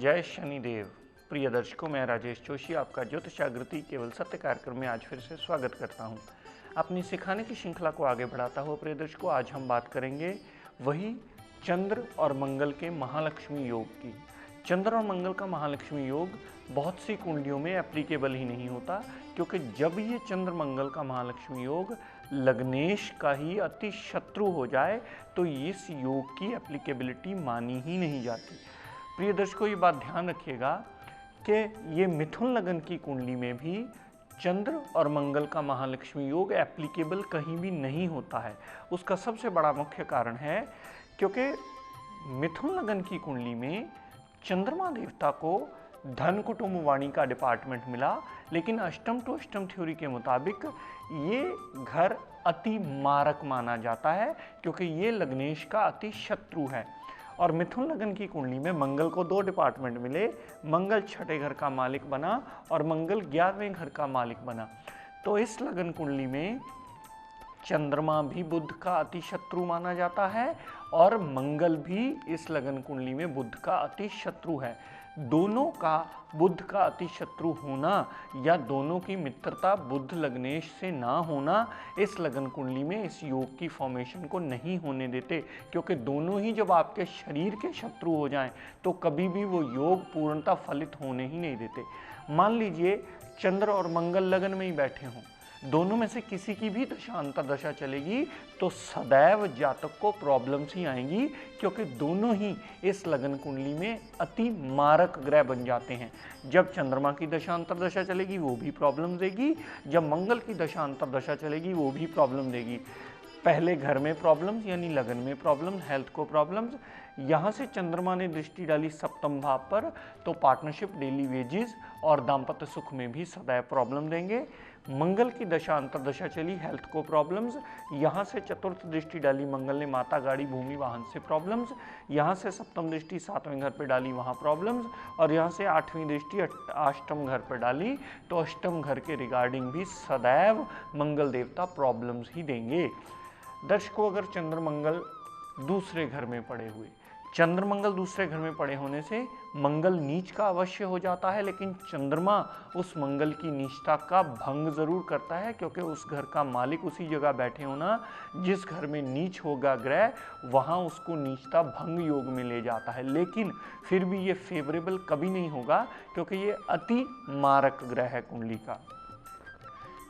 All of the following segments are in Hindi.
जय शनिदेव। प्रिय दर्शकों, मैं राजेश जोशी आपका ज्योतिष जागृति केवल सत्य कार्यक्रम में आज फिर से स्वागत करता हूं। अपनी सिखाने की श्रृंखला को आगे बढ़ाता हुआ प्रिय दर्शकों, आज हम बात करेंगे वही चंद्र और मंगल के महालक्ष्मी योग की। चंद्र और मंगल का महालक्ष्मी योग बहुत सी कुंडलियों में एप्लीकेबल ही नहीं होता, क्योंकि जब ये चंद्र मंगल का महालक्ष्मी योग लग्नेश का ही अति शत्रु हो जाए तो इस योग की एप्लीकेबिलिटी मानी ही नहीं जाती। प्रिय दर्शकों, ये बात ध्यान रखिएगा कि ये मिथुन लगन की कुंडली में भी चंद्र और मंगल का महालक्ष्मी योग एप्लीकेबल कहीं भी नहीं होता है। उसका सबसे बड़ा मुख्य कारण है क्योंकि मिथुन लगन की कुंडली में चंद्रमा देवता को धन कुटुंब वाणी का डिपार्टमेंट मिला, लेकिन अष्टम टू अष्टम थ्योरी के मुताबिक ये घर अति मारक माना जाता है क्योंकि ये लग्नेश का अति शत्रु है। और मिथुन लगन की कुंडली में मंगल को 2 डिपार्टमेंट मिले, मंगल छठे घर का मालिक बना और मंगल 11वें घर का मालिक बना। तो इस लगन कुंडली में चंद्रमा भी बुध का अति शत्रु माना जाता है और मंगल भी इस लगन कुंडली में बुध का अति शत्रु है। दोनों का बुध का अति शत्रु होना या दोनों की मित्रता बुध लग्नेश से ना होना इस लगन कुंडली में इस योग की फॉर्मेशन को नहीं होने देते, क्योंकि दोनों ही जब आपके शरीर के शत्रु हो जाएं तो कभी भी वो योग पूर्णतः फलित होने ही नहीं देते। मान लीजिए चंद्र और मंगल लगन में ही बैठे हों, दोनों में से किसी की भी दशा अंतर दशा चलेगी तो सदैव जातक को प्रॉब्लम्स ही आएंगी, क्योंकि दोनों ही इस लगन कुंडली में अति मारक ग्रह बन जाते हैं। जब चंद्रमा की दशा अंतर दशा चलेगी वो भी प्रॉब्लम देगी, जब मंगल की दशा अंतर दशा चलेगी वो भी प्रॉब्लम देगी। पहले घर में प्रॉब्लम्स यानी लगन में प्रॉब्लम, हेल्थ को प्रॉब्लम्स। यहाँ से चंद्रमा ने दृष्टि डाली सप्तम भाव पर तो पार्टनरशिप, डेली वेजेस और दाम्पत्य सुख में भी सदैव प्रॉब्लम देंगे। मंगल की दशा अंतर दशा चली, हेल्थ को प्रॉब्लम्स। यहाँ से चतुर्थ दृष्टि डाली मंगल ने माता, गाड़ी, भूमि, वाहन से प्रॉब्लम्स। यहाँ से सप्तम दृष्टि 7वें घर पर डाली, वहाँ प्रॉब्लम्स। और यहाँ से 8वीं दृष्टि अष्टम घर पर डाली तो अष्टम घर के रिगार्डिंग भी सदैव मंगल देवता प्रॉब्लम्स ही देंगे। दर्शकों, अगर चंद्र मंगल दूसरे घर में पड़े हुए, चंद्र मंगल दूसरे घर में पड़े होने से मंगल नीच का अवश्य हो जाता है, लेकिन चंद्रमा उस मंगल की नीचता का भंग जरूर करता है, क्योंकि उस घर का मालिक उसी जगह बैठे होना, जिस घर में नीच होगा ग्रह वहाँ उसको नीचता भंग योग में ले जाता है। लेकिन फिर भी ये फेवरेबल कभी नहीं होगा क्योंकि ये अति मारक ग्रह है कुंडली का।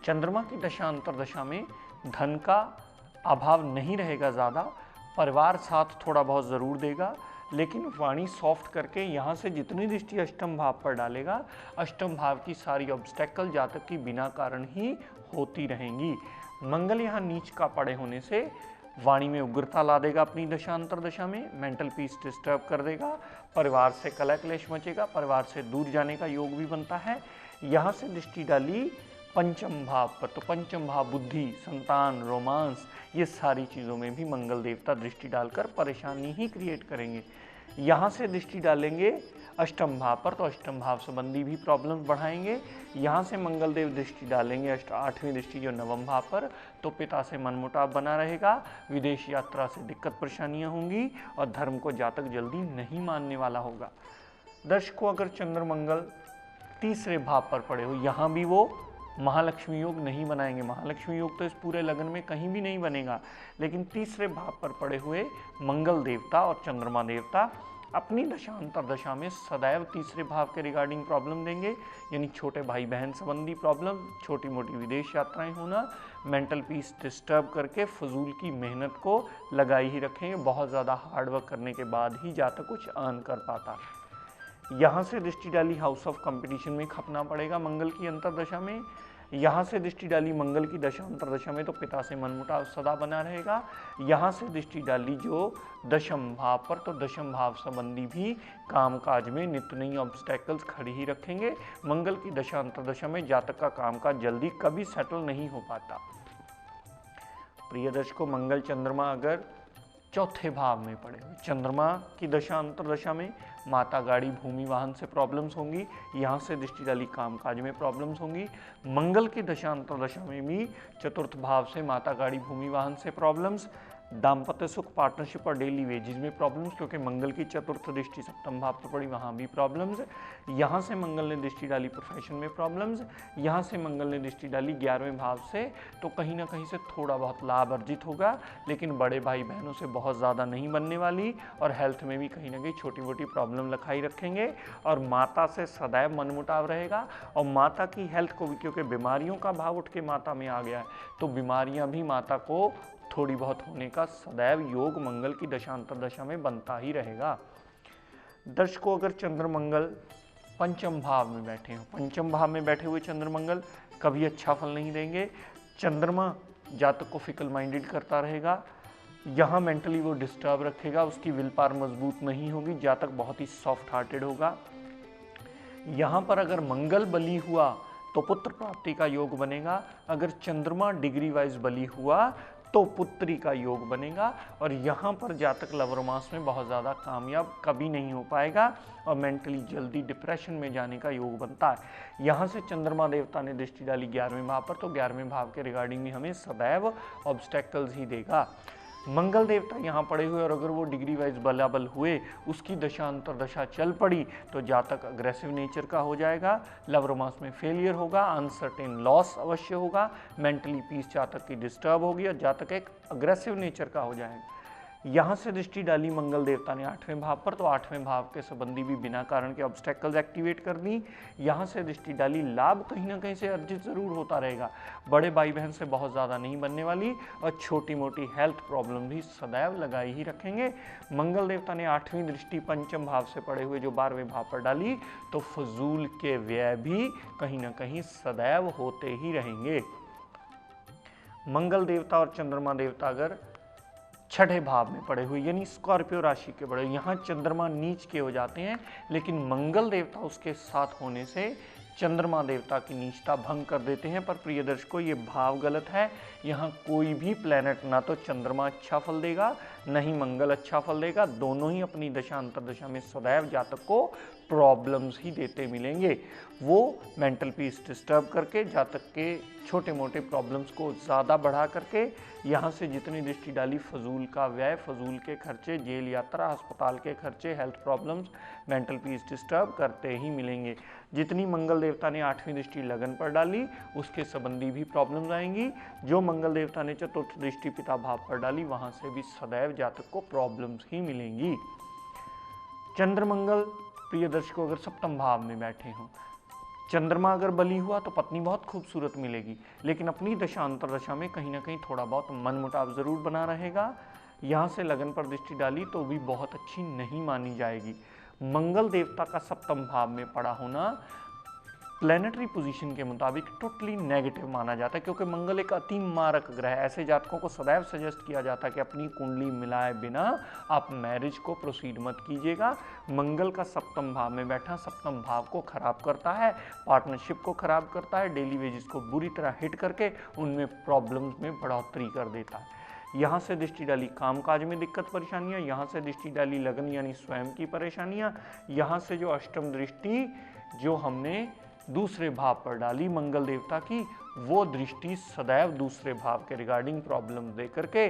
चंद्रमा की दशा अंतर दशा में धन का अभाव नहीं रहेगा ज़्यादा, परिवार साथ थोड़ा बहुत ज़रूर देगा, लेकिन वाणी सॉफ्ट करके यहाँ से जितनी दृष्टि अष्टम भाव पर डालेगा, अष्टम भाव की सारी ऑब्स्टेकल जातक की बिना कारण ही होती रहेंगी। मंगल यहाँ नीच का पड़े होने से वाणी में उग्रता ला देगा अपनी दशा अंतर दशा में, मेंटल पीस डिस्टर्ब कर देगा, परिवार से कलह क्लेश मचेगा, परिवार से दूर जाने का योग भी बनता है। यहाँ से दृष्टि डाली पंचम भाव पर तो पंचम भाव बुद्धि, संतान, रोमांस, ये सारी चीज़ों में भी मंगल देवता दृष्टि डालकर परेशानी ही क्रिएट करेंगे। यहाँ से दृष्टि डालेंगे अष्टम भाव पर तो अष्टम भाव संबंधी भी प्रॉब्लम्स बढ़ाएंगे। यहाँ से मंगल देव दृष्टि डालेंगे 8वीं दृष्टि जो नवम भाव पर तो पिता से मनमुटाव बना रहेगा, विदेश यात्रा से दिक्कत परेशानियाँ होंगी और धर्म को जातक जल्दी नहीं मानने वाला होगा। दर्शकों, अगर चंद्र मंगल तीसरे भाव पर पड़े हो, यहाँ भी वो महालक्ष्मी योग नहीं बनाएंगे। महालक्ष्मी योग तो इस पूरे लगन में कहीं भी नहीं बनेगा, लेकिन तीसरे भाव पर पड़े हुए मंगल देवता और चंद्रमा देवता अपनी दशा अंतर दशा में सदैव तीसरे भाव के रिगार्डिंग प्रॉब्लम देंगे, यानी छोटे भाई बहन संबंधी प्रॉब्लम, छोटी मोटी विदेश यात्राएं होना, मेंटल पीस डिस्टर्ब करके फजूल की मेहनत को लगाई ही रखेंगे। बहुत ज़्यादा हार्डवर्क करने के बाद ही जातक कुछ अर्न कर पाता है। यहाँ से दृष्टि डाली हाउस ऑफ कंपटीशन में खपना पड़ेगा मंगल की अंतर दशा में। यहाँ से दृष्टि डाली मंगल की दशा अंतर दशा में तो पिता से मनमुटाव सदा बना रहेगा। यहाँ से दृष्टि डाली जो दशम भाव पर तो दशम भाव संबंधी भी कामकाज में नित्य नई ऑब्स्टेकल्स खड़ी ही रखेंगे। मंगल की दशा अंतर दशा में जातक का कामकाज जल्दी कभी सेटल नहीं हो पाता। प्रिय दर्शकों, मंगल चंद्रमा अगर चौथे भाव में पड़े हुए, चंद्रमा की दशा अंतर दशा में माता, गाड़ी, भूमि, वाहन से प्रॉब्लम्स होंगी। यहाँ से दृष्टि डाली कामकाज में प्रॉब्लम्स होंगी। मंगल की दशा अंतर दशा में भी चतुर्थ भाव से माता, गाड़ी, भूमि, वाहन से प्रॉब्लम्स। दाम्पत्य सुख, पार्टनरशिप और डेली वेजेज में प्रॉब्लम्स, क्योंकि मंगल की चतुर्थ दृष्टि सप्तम भाव पर पड़ी, वहाँ भी प्रॉब्लम्स। यहाँ से मंगल ने दृष्टि डाली प्रोफेशन में प्रॉब्लम्स, यहाँ से मंगल ने दृष्टि डाली 11वें भाव से, तो कहीं ना कहीं से थोड़ा बहुत लाभ अर्जित होगा, लेकिन बड़े भाई बहनों से बहुत ज़्यादा नहीं बनने वाली, और हेल्थ में भी कहीं ना कहीं छोटी मोटी प्रॉब्लम लखाई रखेंगे, और माता से सदैव मनमुटाव रहेगा। और माता की हेल्थ को भी, क्योंकि बीमारियों का भाव उठ के माता में आ गया है, तो बीमारियां भी माता को थोड़ी बहुत होने का सदैव योग मंगल की दशांतर दशा में बनता ही रहेगा। दर्शकों, अगर चंद्र मंगल पंचम भाव में बैठे हो, पंचम भाव में बैठे हुए चंद्र मंगल कभी अच्छा फल नहीं देंगे। चंद्रमा जातक को फिकल माइंडेड करता रहेगा, यहाँ मेंटली वो डिस्टर्ब रखेगा, उसकी विल पावर मजबूत नहीं होगी, जातक बहुत ही सॉफ्ट हार्टेड होगा। यहाँ पर अगर मंगल बली हुआ तो पुत्र प्राप्ति का योग बनेगा, अगर चंद्रमा डिग्री वाइज बली हुआ तो पुत्री का योग बनेगा, और यहाँ पर जातक लव रोमांस में बहुत ज़्यादा कामयाब कभी नहीं हो पाएगा, और मेंटली जल्दी डिप्रेशन में जाने का योग बनता है। यहाँ से चंद्रमा देवता ने दृष्टि डाली 11वें भाव पर, तो 11वें भाव के रिगार्डिंग में हमें सदैव ऑब्स्टेकल्स ही देगा। मंगल देवता यहाँ पड़े हुए, और अगर वो डिग्री वाइज बलाबल हुए, उसकी दशा अंतर दशा चल पड़ी, तो जातक अग्रेसिव नेचर का हो जाएगा, लव रोमांस में फेलियर होगा, अनसर्टेन लॉस अवश्य होगा, मेंटली पीस जातक की डिस्टर्ब होगी, और जातक एक अग्रेसिव नेचर का हो जाएगा। यहाँ से दृष्टि डाली मंगल देवता ने 8वें भाव पर, तो 8वें भाव के संबंधी भी बिना कारण के ऑब्स्टेकल्स एक्टिवेट कर दी। यहाँ से दृष्टि डाली, लाभ कहीं ना कहीं से अर्जित जरूर होता रहेगा, बड़े भाई बहन से बहुत ज़्यादा नहीं बनने वाली, और छोटी मोटी हेल्थ प्रॉब्लम भी सदैव लगाई ही रखेंगे। मंगल देवता ने 8वीं दृष्टि पंचम भाव से पड़े हुए जो 12वें भाव पर डाली, तो फजूल के व्यय भी कहीं ना कहीं सदैव होते ही रहेंगे। मंगल देवता और चंद्रमा देवता अगर छठे भाव में पड़े हुए, यानी स्कॉर्पियो राशि के बड़े, यहाँ चंद्रमा नीच के हो जाते हैं, लेकिन मंगल देवता उसके साथ होने से चंद्रमा देवता की नीचता भंग कर देते हैं। पर प्रिय दर्शकों, ये भाव गलत है, यहाँ कोई भी प्लेनेट ना तो चंद्रमा अच्छा फल देगा, न ही मंगल अच्छा फल देगा, दोनों ही अपनी दशा अंतर दशा में सदैव जातक को प्रॉब्लम्स ही देते मिलेंगे। वो मेंटल पीस डिस्टर्ब करके जातक के छोटे मोटे प्रॉब्लम्स को ज़्यादा बढ़ा करके, यहाँ से जितनी दृष्टि डाली फजूल का व्यय, फजूल के खर्चे, जेल यात्रा, अस्पताल के खर्चे, health problems, mental peace disturb करते ही मिलेंगे। जितनी मंगल देवता ने 8वीं दृष्टि लगन पर डाली, उसके संबंधी भी प्रॉब्लम्स आएंगी। जो मंगल देवता ने चतुर्थ दृष्टि पिता भाव पर डाली, वहाँ से भी सदैव जातक को प्रॉब्लम्स ही मिलेंगी। चंद्र मंगल प्रिय दर्शकों अगर सप्तम भाव में बैठे हों, चंद्रमा अगर बली हुआ तो पत्नी बहुत खूबसूरत मिलेगी, लेकिन अपनी दशा अंतर दशा में कहीं ना कहीं थोड़ा बहुत मनमुटाव जरूर बना रहेगा। यहाँ से लगन पर दृष्टि डाली तो भी बहुत अच्छी नहीं मानी जाएगी। मंगल देवता का सप्तम भाव में पड़ा होना प्लैनेटरी पोजीशन के मुताबिक टोटली नेगेटिव माना जाता है, क्योंकि मंगल एक अति मारक ग्रह है। ऐसे जातकों को सदैव सजेस्ट किया जाता है कि अपनी कुंडली मिलाए बिना आप मैरिज को प्रोसीड मत कीजिएगा। मंगल का सप्तम भाव में बैठा सप्तम भाव को खराब करता है, पार्टनरशिप को खराब करता है, डेली वेजेस को बुरी तरह हिट करके उनमें प्रॉब्लम्स में बढ़ोतरी कर देता है। यहाँ से दृष्टि डाली कामकाज में दिक्कत परेशानियाँ, यहाँ से दृष्टि डाली लगन यानी स्वयं की परेशानियाँ, यहाँ से जो अष्टम दृष्टि जो हमने दूसरे भाव पर डाली मंगल देवता की, वो दृष्टि सदैव दूसरे भाव के रिगार्डिंग प्रॉब्लम दे करके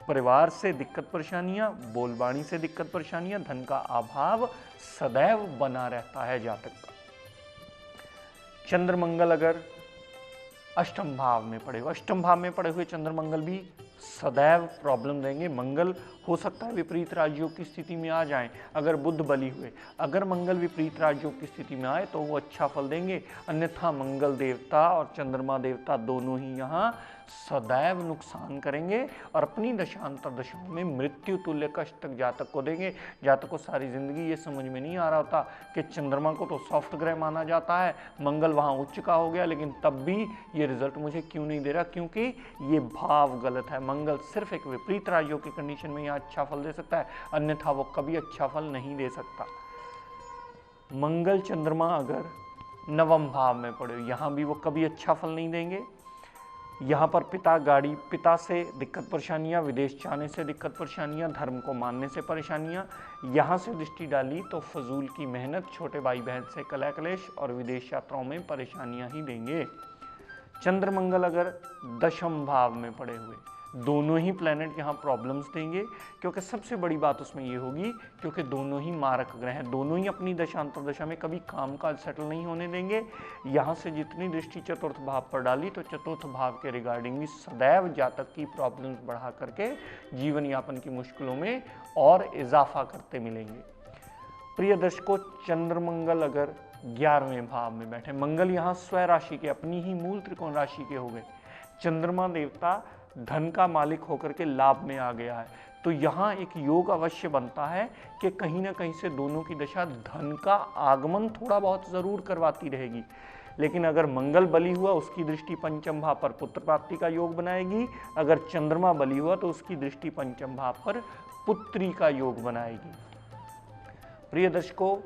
परिवार से दिक्कत परेशानियां, बोलबाणी से दिक्कत परेशानियां, धन का अभाव सदैव बना रहता है जातक का। चंद्र मंगल अगर अष्टम भाव में पड़े हुए, अष्टम भाव में पड़े हुए चंद्र मंगल भी सदैव प्रॉब्लम देंगे। मंगल हो सकता है विपरीत राजयोग की स्थिति में आ जाएं, अगर बुध बली हुए, अगर मंगल विपरीत राजयोग की स्थिति में आए तो वो अच्छा फल देंगे, अन्यथा मंगल देवता और चंद्रमा देवता दोनों ही यहाँ सदैव नुकसान करेंगे और अपनी दशांतर दशाओं में मृत्यु तुल्य कष्ट तक जातक को देंगे। जातक को सारी जिंदगी ये समझ में नहीं आ रहा होता कि चंद्रमा को तो सॉफ्ट ग्रह माना जाता है, मंगल वहाँ उच्च का हो गया, लेकिन तब भी ये रिजल्ट मुझे क्यों नहीं दे रहा, क्योंकि ये भाव गलत है। मंगल सिर्फ एक विपरीत राजयोग की कंडीशन में यहाँ अच्छा फल दे सकता है, अन्यथा वो कभी अच्छा फल नहीं दे सकता। मंगल चंद्रमा अगर नवम भाव में पड़े, यहाँ भी वो कभी अच्छा फल नहीं देंगे। यहाँ पर पिता से दिक्कत परेशानियाँ, विदेश जाने से दिक्कत परेशानियाँ, धर्म को मानने से परेशानियाँ। यहाँ से दृष्टि डाली तो फजूल की मेहनत, छोटे भाई बहन से कलह कलेश और विदेश यात्राओं में परेशानियाँ ही देंगे। चंद्र मंगल अगर दशम भाव में पड़े हुए, दोनों ही प्लैनेट यहाँ प्रॉब्लम्स देंगे, क्योंकि सबसे बड़ी बात उसमें ये होगी क्योंकि दोनों ही मारक ग्रह हैं, दोनों ही अपनी दशांतर दशा में कभी कामकाज सेटल नहीं होने देंगे। यहाँ से जितनी दृष्टि चतुर्थ भाव पर डाली तो चतुर्थ भाव के रिगार्डिंग भी सदैव जातक की प्रॉब्लम्स बढ़ा करके जीवन यापन की मुश्किलों में और इजाफा करते मिलेंगे। प्रिय दर्शकों, चंद्रमंगल अगर 11वें भाव में बैठे, मंगल यहाँ स्व राशि के अपनी ही मूल त्रिकोण राशि के हो गए, चंद्रमा देवता धन का मालिक होकर के लाभ में आ गया है, तो यहाँ एक योग अवश्य बनता है कि कहीं ना कहीं से दोनों की दशा धन का आगमन थोड़ा बहुत जरूर करवाती रहेगी। लेकिन अगर मंगल बली हुआ उसकी दृष्टि पंचम भाव पर पुत्र प्राप्ति का योग बनाएगी, अगर चंद्रमा बली हुआ तो उसकी दृष्टि पंचम भाव पर पुत्री का योग बनाएगी। प्रिय दर्शकों,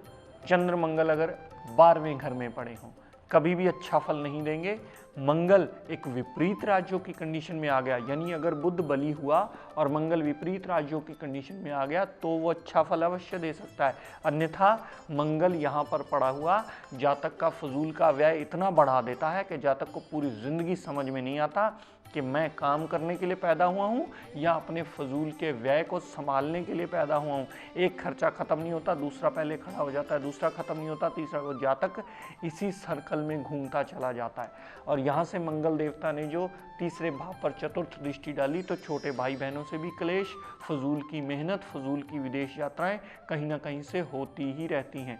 चंद्र मंगल अगर 12वें घर में पड़े हों कभी भी अच्छा फल नहीं देंगे। मंगल एक विपरीत राज्यों की कंडीशन में आ गया, यानी अगर बुध बली हुआ और मंगल विपरीत राज्यों की कंडीशन में आ गया तो वो अच्छा फल अवश्य दे सकता है। अन्यथा मंगल यहाँ पर पड़ा हुआ जातक का फजूल का व्यय इतना बढ़ा देता है कि जातक को पूरी जिंदगी समझ में नहीं आता कि मैं काम करने के लिए पैदा हुआ हूँ या अपने फजूल के व्यय को संभालने के लिए पैदा हुआ हूँ। एक खर्चा खत्म नहीं होता, दूसरा पहले खड़ा हो जाता है, दूसरा खत्म नहीं होता, तीसरा, वो जातक इसी सर्कल में घूमता चला जाता है। और यहाँ से मंगल देवता ने जो तीसरे भाव पर चतुर्थ दृष्टि डाली तो छोटे भाई बहनों से भी क्लेश, फजूल की मेहनत, फजूल की विदेश यात्राएं कहीं ना कहीं से होती ही रहती हैं।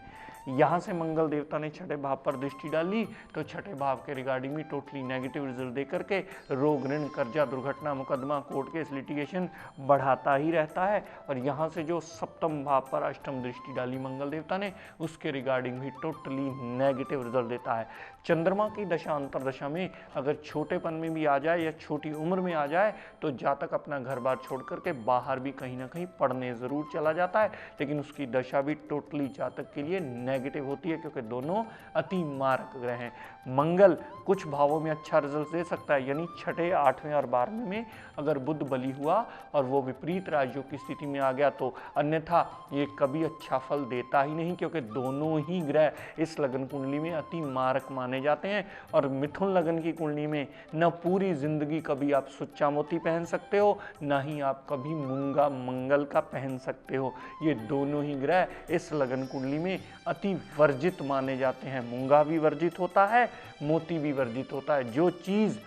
यहाँ से मंगल देवता ने छठे भाव पर दृष्टि डाली तो छठे भाव के रिगार्डिंग भी टोटली नेगेटिव रिजल्ट दे करके रोग, ऋण, कर्जा, दुर्घटना, मुकदमा, कोर्ट केस, लिटिगेशन बढ़ाता ही रहता है। और यहाँ से जो सप्तम भाव पर अष्टम दृष्टि डाली मंगल देवता ने उसके रिगार्डिंग भी टोटली नेगेटिव रिजल्ट देता है। चंद्रमा की दशा अंतर दशा में अगर छोटेपन में भी आ जाए या छोटी उम्र में आ जाए तो जातक अपना घर बार छोड़ करके बाहर भी कहीं ना कहीं पढ़ने ज़रूर चला जाता है, लेकिन उसकी दशा भी टोटली जातक के लिए नेगेटिव होती है क्योंकि दोनों अति मारक ग्रह हैं। मंगल कुछ भावों में अच्छा रिजल्ट दे सकता है, यानी छठे, 8वें और 12वें में अगर बुध बली हुआ और वो विपरीत राज्यों की स्थिति में आ गया तो, अन्यथा ये कभी अच्छा फल देता ही नहीं क्योंकि दोनों ही ग्रह इस लगन कुंडली में अति मारक माने जाते हैं। और मिथुन लगन की कुंडली में न पूरी जिंदगी कभी आप सुच्चा मोती पहन सकते हो, ना ही आप कभी मूंगा मंगल का पहन सकते हो। ये दोनों ही ग्रह इस लगन कुंडली में अति वर्जित माने जाते हैं। मूंगा भी वर्जित होता है, मोती भी वर्जित होता है। जो चीज़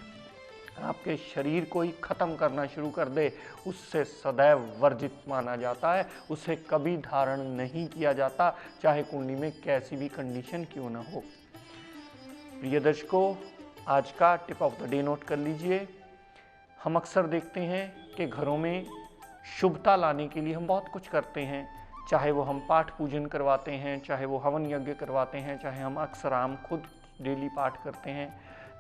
आपके शरीर को ही खत्म करना शुरू कर दे उससे सदैव वर्जित माना जाता है, उसे कभी धारण नहीं किया जाता, चाहे कुंडली में कैसी भी कंडीशन क्यों ना हो। प्रिय दर्शकों, आज का tip of the day note कर लीजिए। हम अक्सर देखते हैं कि घरों में शुभता लाने के लिए हम बहुत कुछ करते हैं, चाहे वो हम पाठ पूजन करवाते हैं, चाहे वो हवन यज्ञ करवाते हैं, चाहे हम अक्सराम खुद डेली पाठ करते हैं।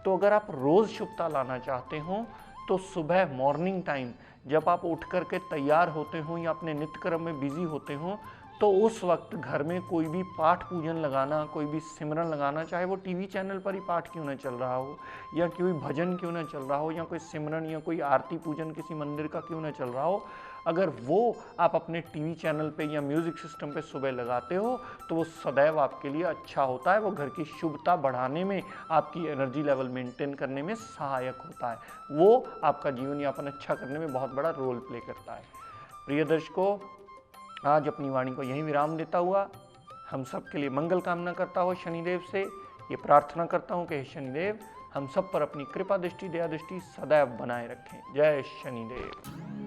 तो अगर आप रोज़ शुभता लाना चाहते हो तो सुबह मॉर्निंग टाइम जब आप उठ करके तैयार होते हो या अपने नित्य कर्म में बिजी होते हो तो उस वक्त घर में कोई भी पाठ पूजन लगाना, कोई भी सिमरन लगाना, चाहे वो टीवी चैनल पर ही पाठ क्यों ना चल रहा हो या कोई भजन क्यों ना चल रहा हो या कोई सिमरन या कोई आरती पूजन किसी मंदिर का क्यों ना चल रहा हो, अगर वो आप अपने टीवी चैनल पे या म्यूज़िक सिस्टम पे सुबह लगाते हो तो वो सदैव आपके लिए अच्छा होता है। वो घर की शुभता बढ़ाने में, आपकी एनर्जी लेवल मेंटेन करने में सहायक होता है, वो आपका जीवन यापन अच्छा करने में बहुत बड़ा रोल प्ले करता है। प्रिय दर्शकों, आज अपनी वाणी को यहीं विराम देता हुआ हम सब के लिए मंगल कामना करता हो शनिदेव से ये प्रार्थना करता हूँ कि हे शनिदेव हम सब पर अपनी कृपा दृष्टि, दया दृष्टि सदैव बनाए रखें। जय शनिदेव।